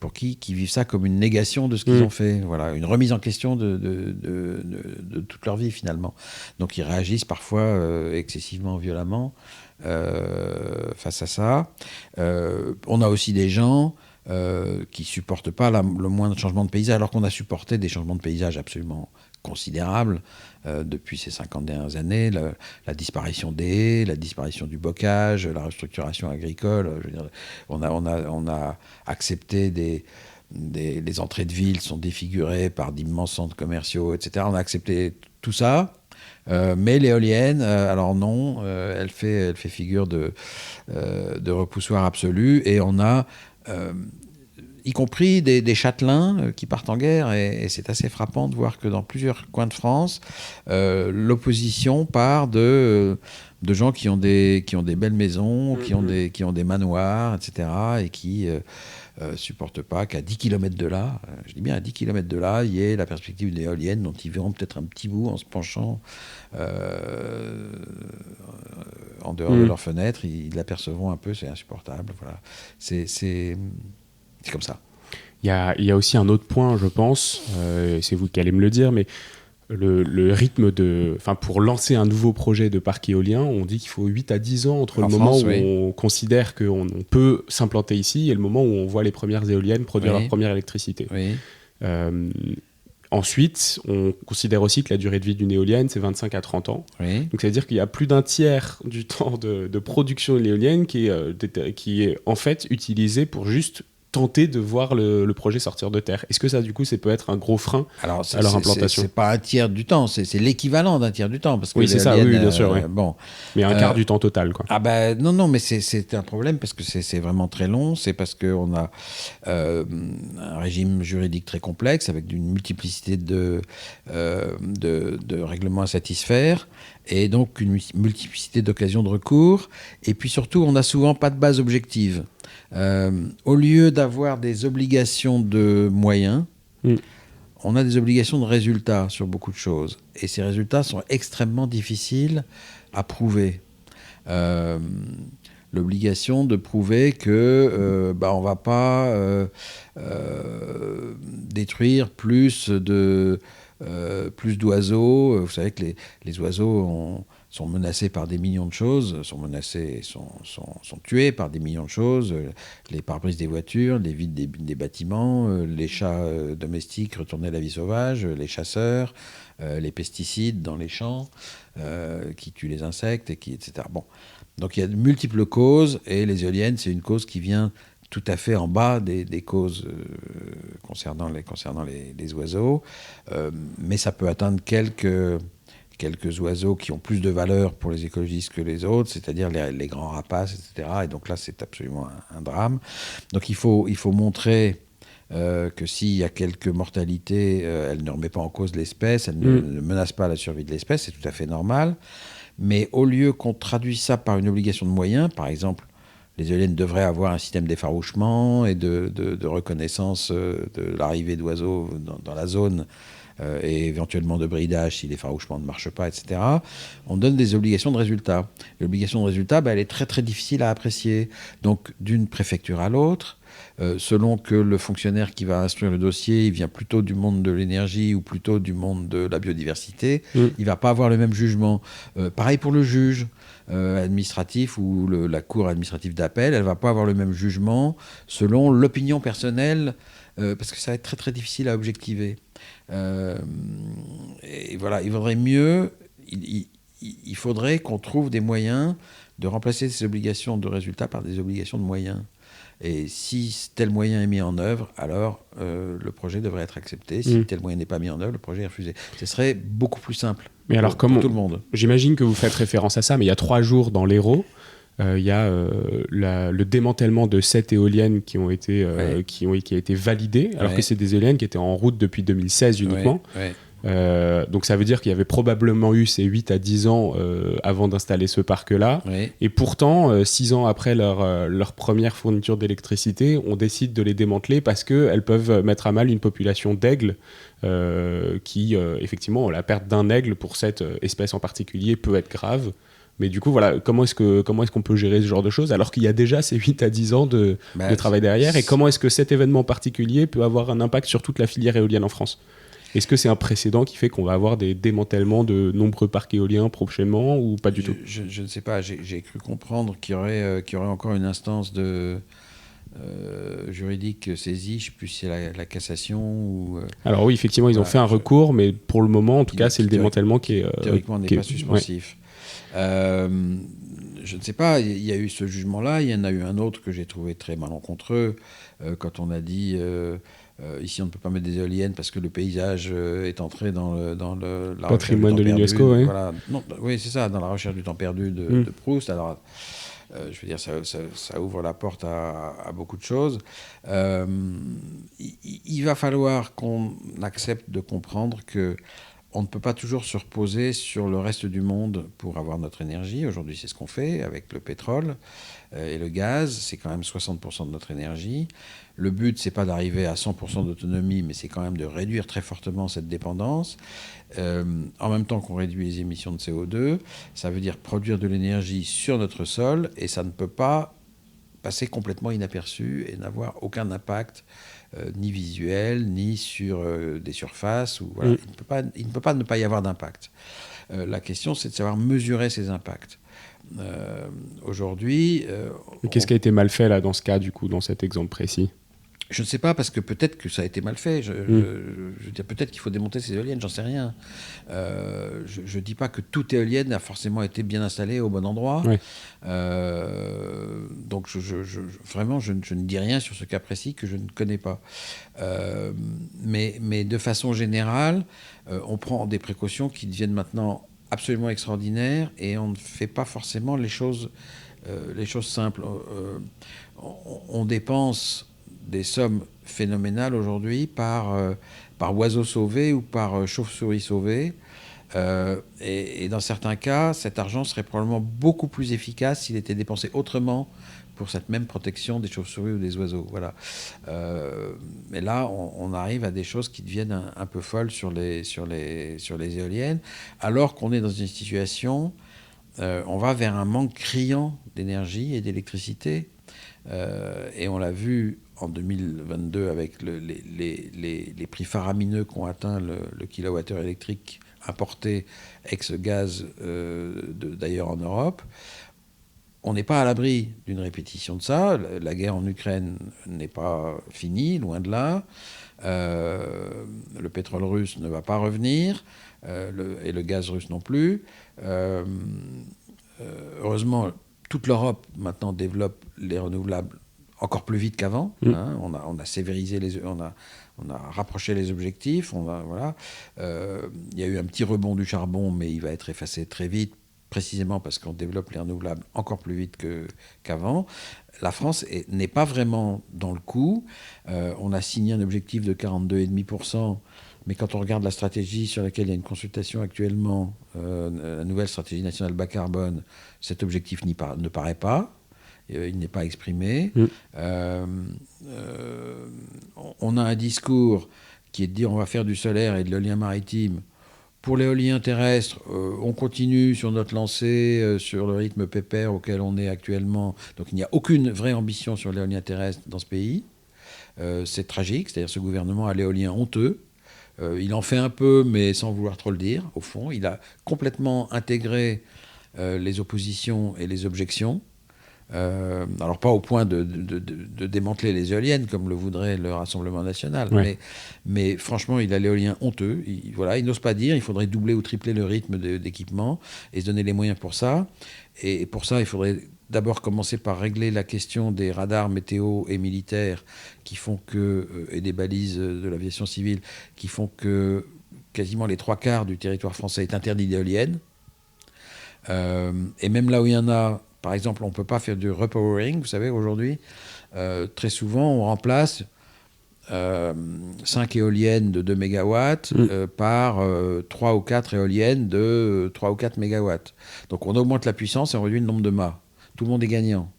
S1: vivent ça comme une négation de ce qu'ils ont fait. Voilà, une remise en question de toute leur vie, finalement. Donc ils réagissent parfois excessivement violemment face à ça. On a aussi des gens qui supportent pas le moindre changement de paysage, alors qu'on a supporté des changements de paysage absolument considérables depuis ces 50 dernières années, la disparition des haies, la disparition du bocage, la restructuration agricole. Je veux dire, on a accepté les entrées de ville sont défigurées par d'immenses centres commerciaux, etc. On a accepté tout ça. Mais l'éolienne, alors non, elle fait figure de repoussoir absolu, et on a y compris des châtelains qui partent en guerre, et c'est assez frappant de voir que dans plusieurs coins de France, l'opposition part de gens qui ont des belles maisons, qui ont des manoirs, etc., et qui supportent pas qu'à 10 km de là, je dis bien à 10 km de là, il y ait la perspective d'une éolienne dont ils verront peut-être un petit bout en se penchant en dehors de leur fenêtre. Ils l'apercevront un peu, c'est insupportable. Voilà. C'est comme ça.
S2: Il y a aussi un autre point, je pense, c'est vous qui allez me le dire, mais le rythme pour lancer un nouveau projet de parc éolien, on dit qu'il faut 8 à 10 ans entre le moment où on considère qu'on peut s'implanter ici et le moment où on voit les premières éoliennes produire leur première électricité.
S1: Oui.
S2: Ensuite, on considère aussi que la durée de vie d'une éolienne, c'est 25 à 30 ans.
S1: Oui.
S2: Donc, ça veut dire qu'il y a plus d'un tiers du temps de production de l'éolienne qui est en fait utilisé pour juste tenter de voir le projet sortir de terre. Est-ce que ça, du coup, ça peut être un gros frein à leur implantation ?
S1: C'est pas un tiers du temps, c'est l'équivalent d'un tiers du temps. Parce que
S2: oui, c'est ça, oui, bien sûr. Oui.
S1: Bon,
S2: mais un quart du temps total, quoi.
S1: Ah ben non, mais c'est un problème parce que c'est vraiment très long. C'est parce qu'on a un régime juridique très complexe avec une multiplicité de règlements à satisfaire, et donc une multiplicité d'occasions de recours. Et puis surtout, on n'a souvent pas de base objective. Au lieu d'avoir des obligations de moyens, on a des obligations de résultats sur beaucoup de choses. Et ces résultats sont extrêmement difficiles à prouver. L'obligation de prouver que on ne va pas détruire plus d'oiseaux. Vous savez que les oiseaux sont menacés par des millions de choses, sont tués par des millions de choses, les pare-brises des voitures, les vitres des bâtiments, les chats domestiques retournés à la vie sauvage, les chasseurs, les pesticides dans les champs qui tuent les insectes, etc. Bon. Donc il y a de multiples causes, et les éoliennes, c'est une cause qui vient tout à fait en bas des causes concernant les oiseaux, mais ça peut atteindre quelques oiseaux qui ont plus de valeur pour les écologistes que les autres, c'est-à-dire les grands rapaces, etc. Et donc là, c'est absolument un drame. Donc il faut montrer que s'il y a quelques mortalités, elle ne remet pas en cause l'espèce, elle ne menace pas la survie de l'espèce, c'est tout à fait normal. Mais au lieu qu'on traduise ça par une obligation de moyens, par exemple, les éoliennes devraient avoir un système d'effarouchement et de reconnaissance de l'arrivée d'oiseaux dans la zone, et éventuellement de bridage si l'effarouchement ne marche pas, etc. On donne des obligations de résultat. L'obligation de résultat, elle est très très difficile à apprécier. Donc d'une préfecture à l'autre, selon que le fonctionnaire qui va instruire le dossier, il vient plutôt du monde de l'énergie ou plutôt du monde de la biodiversité, il ne va pas avoir le même jugement. Pareil pour le juge administratif ou la cour administrative d'appel, elle ne va pas avoir le même jugement selon l'opinion personnelle, parce que ça va être très très difficile à objectiver. Et voilà, il vaudrait mieux, il faudrait qu'on trouve des moyens de remplacer ces obligations de résultats par des obligations de moyens. Et si tel moyen est mis en œuvre, alors le projet devrait être accepté. Si tel moyen n'est pas mis en œuvre, le projet est refusé. Ce serait beaucoup plus simple pour tout le monde.
S2: J'imagine que vous faites référence à ça, mais il y a 3 jours dans l'Hérault, il y a le démantèlement de 7 éoliennes qui a été validé, alors que c'est des éoliennes qui étaient en route depuis 2016 uniquement. Donc ça veut dire qu'il y avait probablement eu ces 8 à 10 ans avant d'installer ce parc-là. Et pourtant, 6 ans après leur première fourniture d'électricité, on décide de les démanteler parce qu'elles peuvent mettre à mal une population d'aigles qui, effectivement, la perte d'un aigle pour cette espèce en particulier peut être grave. Mais du coup, voilà, comment est-ce qu'on peut gérer ce genre de choses alors qu'il y a déjà ces 8 à 10 ans de travail derrière, et comment est-ce que cet événement particulier peut avoir un impact sur toute la filière éolienne en France ? Est-ce que c'est un précédent qui fait qu'on va avoir des démantèlements de nombreux parcs éoliens prochainement ou pas du tout ?
S1: Je ne sais pas, j'ai cru comprendre qu'il y aurait encore une instance juridique saisie, je ne sais plus si c'est la cassation ou...
S2: Alors oui, effectivement, ils ont fait un recours, mais pour le moment, en tout cas, c'est le démantèlement qui est...
S1: théoriquement, n'est pas suspensif. Je ne sais pas, il y a eu ce jugement-là, il y en a eu un autre que j'ai trouvé très malencontreux, quand on a dit ici on ne peut pas mettre des éoliennes parce que le paysage est entré dans le
S2: patrimoine de l'UNESCO. Oui.
S1: Voilà. Oui, c'est ça, dans la recherche du temps perdu de Proust. Alors, je veux dire, ça ouvre la porte à beaucoup de choses. Il va falloir qu'on accepte de comprendre que on ne peut pas toujours se reposer sur le reste du monde pour avoir notre énergie. Aujourd'hui, c'est ce qu'on fait avec le pétrole et le gaz. C'est quand même 60% de notre énergie. Le but, c'est pas d'arriver à 100% d'autonomie, mais c'est quand même de réduire très fortement cette dépendance. En même temps qu'on réduit les émissions de CO2, ça veut dire produire de l'énergie sur notre sol, et ça ne peut pas passer complètement inaperçu et n'avoir aucun impact ni visuel, ni sur des surfaces. Voilà. Il ne peut pas ne pas y avoir d'impact. La question, c'est de savoir mesurer ces impacts. Aujourd'hui...
S2: Qu'est-ce qui a été mal fait là, dans ce cas, du coup, dans cet exemple précis ?
S1: Je ne sais pas, parce que peut-être que ça a été mal fait. Je veux dire, peut-être qu'il faut démonter ces éoliennes, j'en sais rien. Je ne dis pas que toute éolienne a forcément été bien installée au bon endroit.
S2: Oui.
S1: Donc, vraiment, je ne dis rien sur ce cas précis que je ne connais pas. Mais de façon générale, on prend des précautions qui deviennent maintenant absolument extraordinaires, et on ne fait pas forcément les choses simples. On dépense des sommes phénoménales aujourd'hui par oiseau sauvé ou par chauve-souris sauvée. Et dans certains cas, cet argent serait probablement beaucoup plus efficace s'il était dépensé autrement pour cette même protection des chauves-souris ou des oiseaux. Voilà. Mais là, on arrive à des choses qui deviennent un peu folles sur les éoliennes, alors qu'on est dans une situation, on va vers un manque criant d'énergie et d'électricité. Et on l'a vu en 2022 avec les prix faramineux qu'ont atteint le kilowattheure électrique importé ex-gaz d'ailleurs en Europe. On n'est pas à l'abri d'une répétition de ça. La guerre en Ukraine n'est pas finie, loin de là. Le pétrole russe ne va pas revenir, et le gaz russe non plus. Heureusement, toute l'Europe maintenant développe les renouvelables encore plus vite qu'avant. Hein. On a sévérisé on a rapproché les objectifs. Voilà. Il y a eu un petit rebond du charbon, mais il va être effacé très vite, précisément parce qu'on développe les renouvelables encore plus vite qu'avant. La France n'est pas vraiment dans le coup. On a signé un objectif de 42,5%, mais quand on regarde la stratégie sur laquelle il y a une consultation actuellement, la nouvelle stratégie nationale bas carbone, cet objectif ne paraît pas. Il n'est pas exprimé. On a un discours qui est de dire on va faire du solaire et de l'éolien maritime. Pour l'éolien terrestre, on continue sur notre lancée, sur le rythme pépère auquel on est actuellement. Donc il n'y a aucune vraie ambition sur l'éolien terrestre dans ce pays. C'est tragique, c'est-à-dire ce gouvernement a l'éolien honteux. Il en fait un peu, mais sans vouloir trop le dire, au fond. Il a complètement intégré les oppositions et les objections. Alors pas au point de démanteler les éoliennes comme le voudrait le Rassemblement national, mais franchement il a l'éolien honteux, il n'ose pas dire, il faudrait doubler ou tripler le rythme d'équipement et se donner les moyens pour ça, et pour ça il faudrait d'abord commencer par régler la question des radars météo et militaires qui font que, et des balises de l'aviation civile qui font que quasiment les 3/4 du territoire français est interdit d'éoliennes, et même là où il y en a. Par exemple, on ne peut pas faire du repowering, vous savez, aujourd'hui. Très souvent, on remplace 5 éoliennes de 2 MW par 3 ou 4 éoliennes de 3 ou 4 MW. Donc on augmente la puissance et on réduit le nombre de mâts. Tout le monde est gagnant.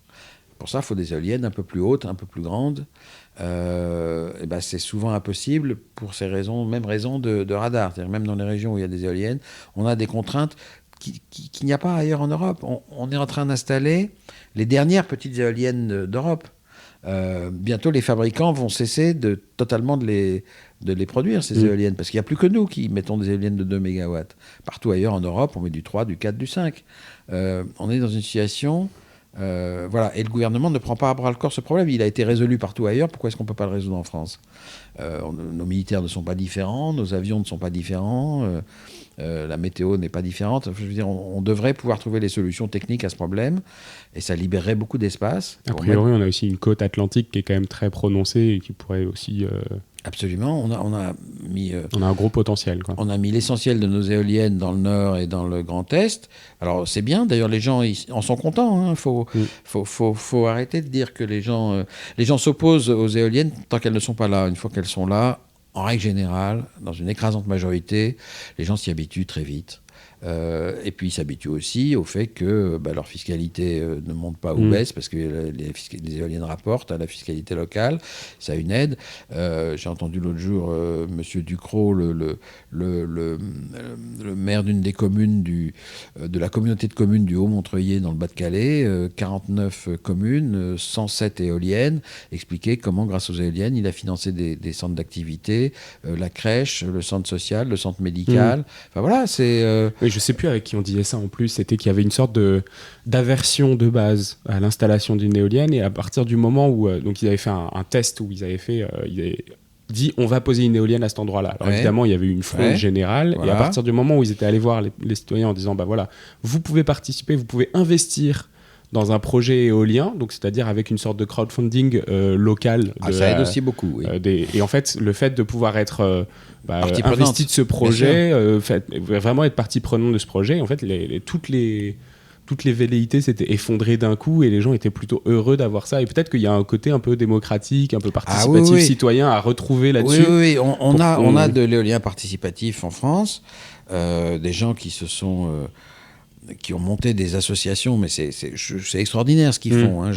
S1: Pour ça, il faut des éoliennes un peu plus hautes, un peu plus grandes. Et ben, c'est souvent impossible pour ces raisons, même raisons de radar. C'est-à-dire même dans les régions où il y a des éoliennes, on a des contraintes qu'il n'y a pas ailleurs en Europe. On est en train d'installer les dernières petites éoliennes d'Europe. Bientôt, les fabricants vont cesser totalement de les produire, ces éoliennes, parce qu'il n'y a plus que nous qui mettons des éoliennes de 2 MW. Partout ailleurs en Europe, on met du 3, du 4, du 5. On est dans une situation... voilà. Et le gouvernement ne prend pas à bras-le-corps ce problème. Il a été résolu partout ailleurs. Pourquoi est-ce qu'on ne peut pas le résoudre en France ? Nos militaires ne sont pas différents, nos avions ne sont pas différents, la météo n'est pas différente. Je veux dire, on devrait pouvoir trouver les solutions techniques à ce problème, et ça libérerait beaucoup d'espace.
S2: A priori, on a aussi une côte atlantique qui est quand même très prononcée et qui pourrait aussi...
S1: Absolument, on a mis...
S2: on a un gros potentiel, quoi.
S1: On a mis l'essentiel de nos éoliennes dans le Nord et dans le Grand Est. Alors c'est bien, d'ailleurs les gens en sont contents. Hein. Faut arrêter de dire que les gens s'opposent aux éoliennes tant qu'elles ne sont pas là. Une fois qu'elles sont là, en règle générale, dans une écrasante majorité, les gens s'y habituent très vite. Et puis ils s'habituent aussi au fait que leur fiscalité ne monte pas ou baisse, parce que les éoliennes rapportent à la fiscalité locale, ça a une aide. J'ai entendu l'autre jour Monsieur Ducrot, le maire d'une des communes de la communauté de communes du Haut-Montreuil dans le Bas-de-Calais, 49 communes, 107 éoliennes, expliquer comment grâce aux éoliennes il a financé des centres d'activité, la crèche, le centre social, le centre médical. Enfin voilà, c'est...
S2: Oui, je ne sais plus avec qui on disait ça en plus, c'était qu'il y avait une sorte d'aversion de base à l'installation d'une éolienne, et à partir du moment où donc ils avaient fait un test où ils avaient dit on va poser une éolienne à cet endroit-là. Alors évidemment, il y avait eu une fronde générale, et à partir du moment où ils étaient allés voir les citoyens en disant voilà, vous pouvez participer, vous pouvez investir dans un projet éolien, donc c'est-à-dire avec une sorte de crowdfunding local.
S1: Ça aide aussi beaucoup, oui.
S2: Et en fait, le fait de pouvoir être investi de ce projet, vraiment être partie prenante de ce projet, en fait, toutes les velléités s'étaient effondrées d'un coup, et les gens étaient plutôt heureux d'avoir ça. Et peut-être qu'il y a un côté un peu démocratique, un peu participatif, citoyen à retrouver là-dessus.
S1: Oui, on a de l'éolien participatif en France, des gens qui ont monté des associations, mais c'est extraordinaire ce qu'ils font. Hein.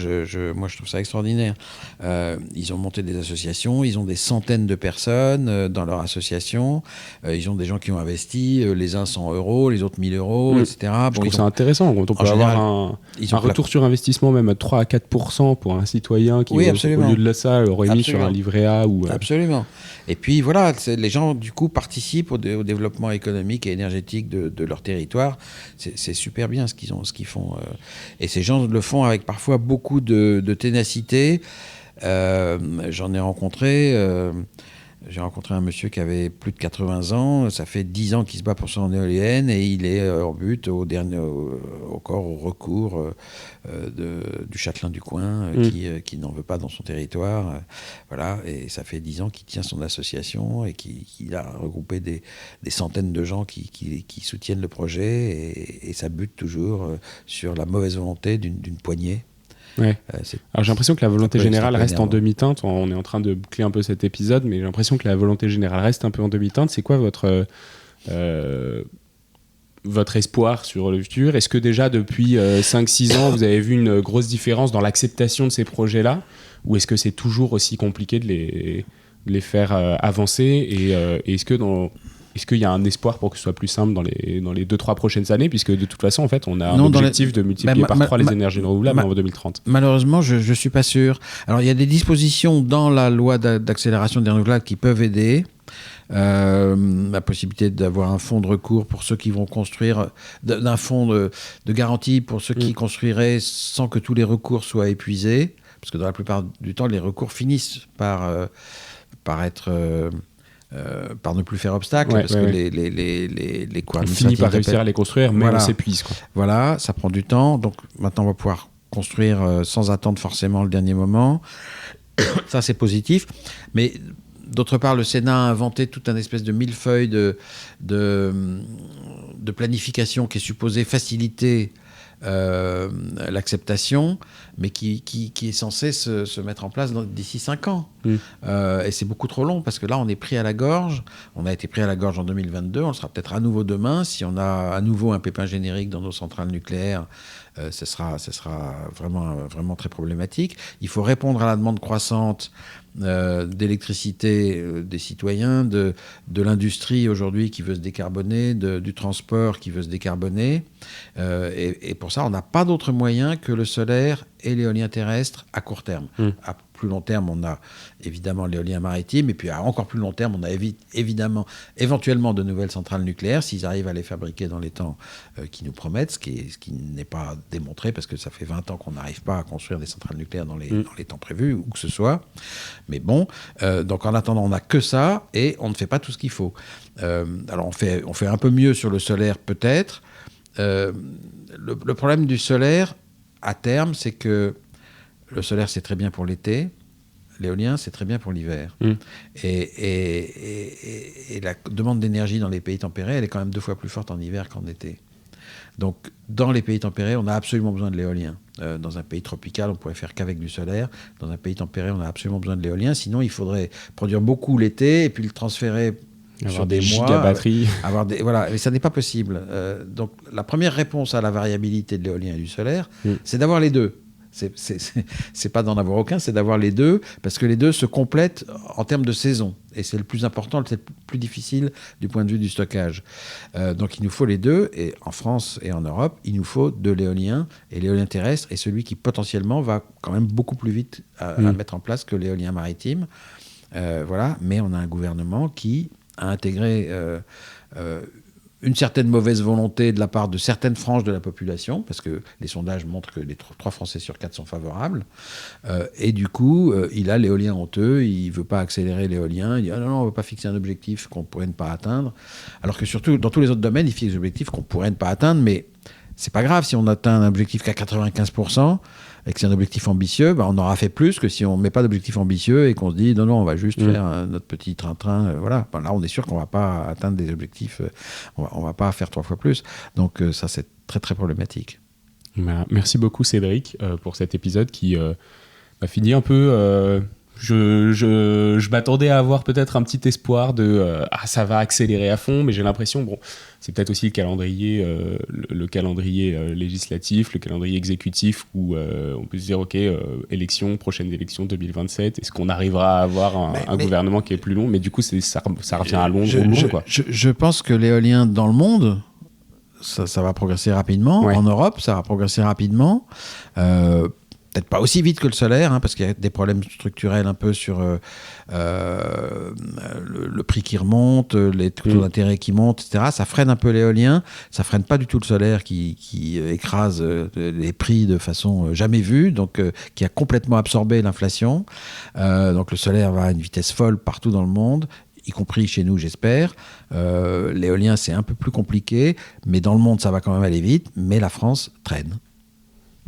S1: Moi, je trouve ça extraordinaire. Ils ont monté des associations, ils ont des centaines de personnes dans leur association. Ils ont des gens qui ont investi, les uns 100 €, les autres 1 000 €, etc.
S2: Je trouve ça intéressant. Quand on peut avoir un retour sur investissement même à 3 à 4% pour un citoyen qui, au lieu de ça, aurait mis sur un livret A.
S1: Absolument. Et puis voilà, les gens du coup participent au développement économique et énergétique de leur territoire. C'est super bien ce qu'ils font. Et ces gens le font avec parfois beaucoup de ténacité. J'en ai rencontré. J'ai rencontré un monsieur qui avait plus de 80 ans. Ça fait 10 ans qu'il se bat pour son éolienne, et il est en but au recours du châtelain du coin qui n'en veut pas dans son territoire. Voilà. Et ça fait 10 ans qu'il tient son association et qu'il a regroupé des centaines de gens qui soutiennent le projet, et ça bute toujours sur la mauvaise volonté d'une poignée.
S2: Ouais. Alors j'ai l'impression que la volonté générale reste en demi-teinte. On est en train de boucler un peu cet épisode, mais j'ai l'impression que la volonté générale reste un peu en demi-teinte. C'est quoi votre espoir sur le futur ? Est-ce que déjà depuis 5-6 ans, vous avez vu une grosse différence dans l'acceptation de ces projets-là ? Ou est-ce que c'est toujours aussi compliqué de les faire avancer ? Et est-ce que Est-ce qu'il y a un espoir pour que ce soit plus simple dans les 2-3 prochaines années, puisque de toute façon, en fait, on a un objectif de multiplier par 3 les énergies renouvelables en 2030.
S1: Malheureusement, je ne suis pas sûr. Alors, il y a des dispositions dans la loi d'accélération des renouvelables qui peuvent aider. La possibilité d'avoir un fonds de recours pour ceux qui vont construire, d'un fonds de garantie pour ceux qui construiraient sans que tous les recours soient épuisés, parce que dans la plupart du temps, les recours finissent par ne plus faire obstacle, parce que les coûts
S2: on finit par réussir à les construire, mais on s'épuise.
S1: Voilà, ça prend du temps. Donc maintenant, on va pouvoir construire sans attendre forcément le dernier moment. Ça, c'est positif. Mais d'autre part, le Sénat a inventé toute une espèce de millefeuille de planification qui est supposée faciliter l'acceptation, mais qui est censé se mettre en place d'ici 5 ans. Et c'est beaucoup trop long, parce que là, on est pris à la gorge. On a été pris à la gorge en 2022, on le sera peut-être à nouveau demain. Si on a à nouveau un pépin générique dans nos centrales nucléaires, ce sera vraiment très problématique. Il faut répondre à la demande croissante d'électricité des citoyens, de l'industrie aujourd'hui qui veut se décarboner, du transport qui veut se décarboner. Et pour ça, on n'a pas d'autre moyen que le solaire et l'éolien terrestre à court terme. À plus long terme, on a évidemment l'éolien maritime, et puis à encore plus long terme, on a éventuellement de nouvelles centrales nucléaires, s'ils arrivent à les fabriquer dans les temps qu'ils nous promettent, ce qui n'est pas démontré, parce que ça fait 20 ans qu'on n'arrive pas à construire des centrales nucléaires dans les temps prévus, où que ce soit. Mais bon, donc en attendant, on n'a que ça, et on ne fait pas tout ce qu'il faut. Alors on fait un peu mieux sur le solaire, peut-être. Le problème du solaire, à terme, c'est que le solaire, c'est très bien pour l'été. L'éolien, c'est très bien pour l'hiver. Et la demande d'énergie dans les pays tempérés, elle est quand même 2 fois plus forte en hiver qu'en été. Donc, dans les pays tempérés, on a absolument besoin de l'éolien. Dans un pays tropical, on pourrait faire qu'avec du solaire. Dans un pays tempéré, on a absolument besoin de l'éolien. Sinon, il faudrait produire beaucoup l'été et puis le transférer sur des mois.
S2: Gigabatteries.
S1: Voilà, mais ça n'est pas possible. Donc, la première réponse à la variabilité de l'éolien et du solaire, c'est d'avoir les deux. C'est pas d'en avoir aucun, c'est d'avoir les deux, parce que les deux se complètent en termes de saison. Et c'est le plus important, c'est le plus difficile du point de vue du stockage. Donc il nous faut les deux, et en France et en Europe, il nous faut de l'éolien, et l'éolien terrestre est celui qui potentiellement va quand même beaucoup plus vite à mettre en place que l'éolien maritime. Voilà. Mais on a un gouvernement qui a intégré une certaine mauvaise volonté de la part de certaines franges de la population, parce que les sondages montrent que les 3 Français sur 4 sont favorables, et du coup, il a l'éolien honteux, il ne veut pas accélérer l'éolien, il dit « Ah non, on ne veut pas fixer un objectif qu'on pourrait ne pas atteindre », alors que surtout, dans tous les autres domaines, il fixe des objectifs qu'on pourrait ne pas atteindre, mais c'est pas grave si on atteint un objectif qu'à 95%, et que c'est un objectif ambitieux, on aura fait plus que si on ne met pas d'objectif ambitieux et qu'on se dit non, on va juste faire notre petit train-train. Voilà. Là, on est sûr qu'on ne va pas atteindre des objectifs, on ne va pas faire 3 fois plus. Donc ça, c'est très, très problématique.
S2: Merci beaucoup, Cédric, pour cet épisode qui m'a fini un peu... Je m'attendais à avoir peut-être un petit espoir de ça va accélérer à fond, mais j'ai l'impression, c'est peut-être aussi le calendrier législatif, le calendrier exécutif où on peut se dire prochaine élection 2027, est-ce qu'on arrivera à avoir un gouvernement qui est plus long, mais du coup ça revient à long, quoi.
S1: Je pense que l'éolien dans le monde, ça va progresser rapidement. En Europe, ça va progresser rapidement. Peut-être pas aussi vite que le solaire, parce qu'il y a des problèmes structurels un peu sur le prix qui remonte, les taux d'intérêt qui montent, etc. Ça freine un peu l'éolien, ça freine pas du tout le solaire qui écrase les prix de façon jamais vue, donc qui a complètement absorbé l'inflation. Donc le solaire va à une vitesse folle partout dans le monde, y compris chez nous, j'espère. L'éolien, c'est un peu plus compliqué, mais dans le monde, ça va quand même aller vite, mais la France traîne.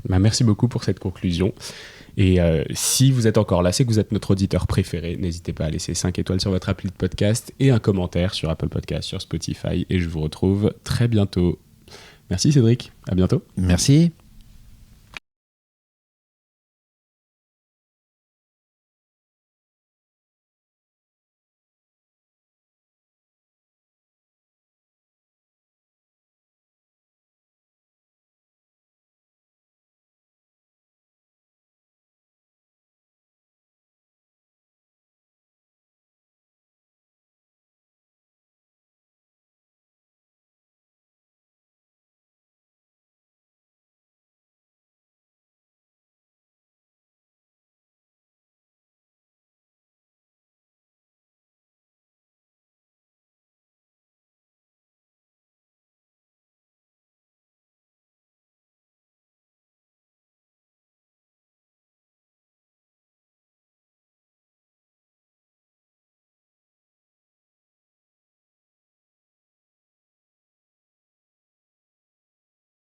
S2: Merci beaucoup pour cette conclusion. Et si vous êtes encore là, c'est que vous êtes notre auditeur préféré. N'hésitez pas à laisser 5 étoiles sur votre appli de podcast et un commentaire sur Apple Podcast, sur Spotify. Et je vous retrouve très bientôt. Merci Cédric, à bientôt.
S1: Merci.